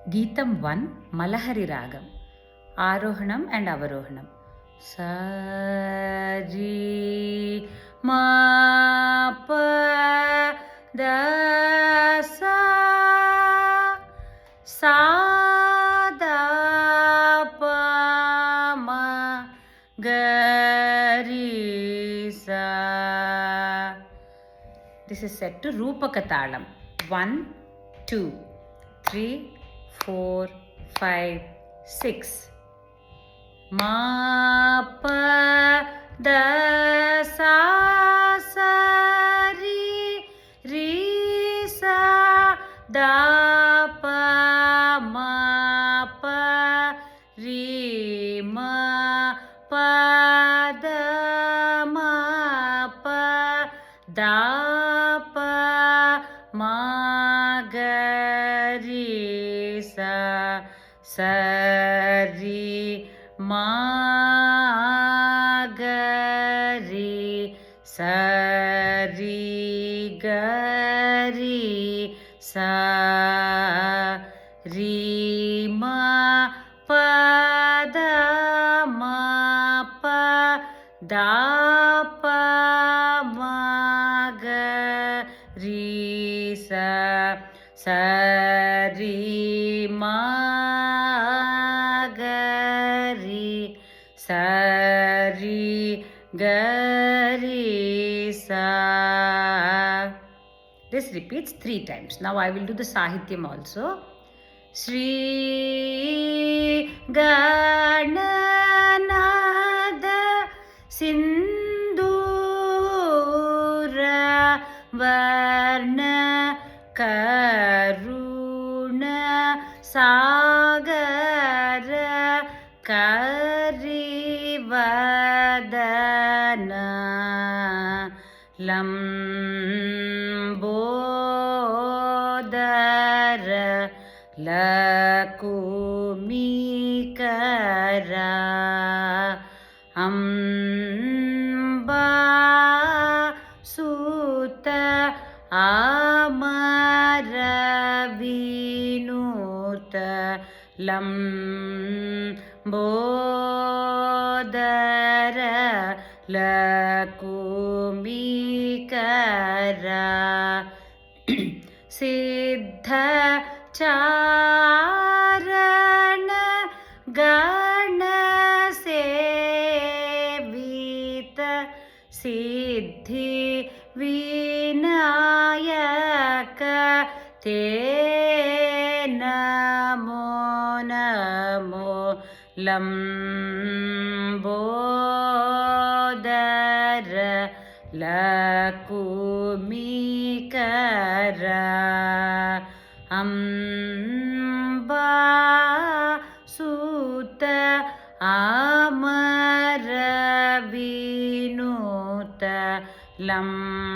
Geetam 1, Malahari Ragam. Arohanam and Avarohanam. Sa ri ma pa da sa sa da pa ma ga ri sa. This is set to Rupaka Talam. 1, 2, 3, 4, 5, 6. Ma pa da sa sa ri ri sa da pa ma pa ri ma pa da ma pa da pa ma ga ri sa sa ri ma ga ri sa ri ga ri sa ri ma pa da ma pa da pa ma ga ri sa sa ri ma ga ri sa ri ga ri sa. This repeats 3 times. Now I will do the Sahityam also. Shri Gananada Sindura Varna Karuna Sagara Karivadana Lambodara Lakumikara Amba Sutta Amaravinuta Lambodara Lakumikara Siddha Charana Gana Sevita Siddhi Vinayaka Te Namo Namo Lambodara Lakumikara Amba Sutta Amaravinuta Lambodara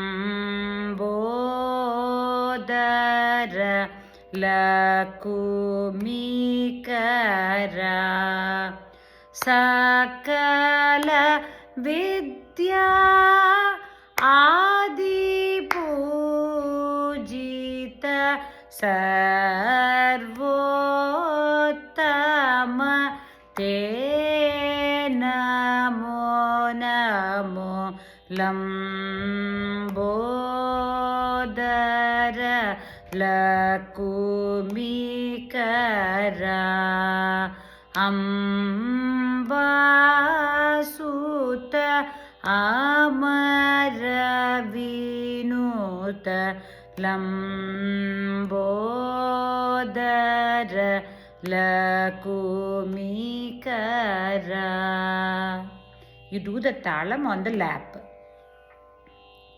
Lakumikara Sakala Vidya Adi Pujita Sarvottama Te Namo Namo Lambodara Lakumikara Amba Sutta Amaravinuta Lambodara Lakumikara. You do the talam on the lap.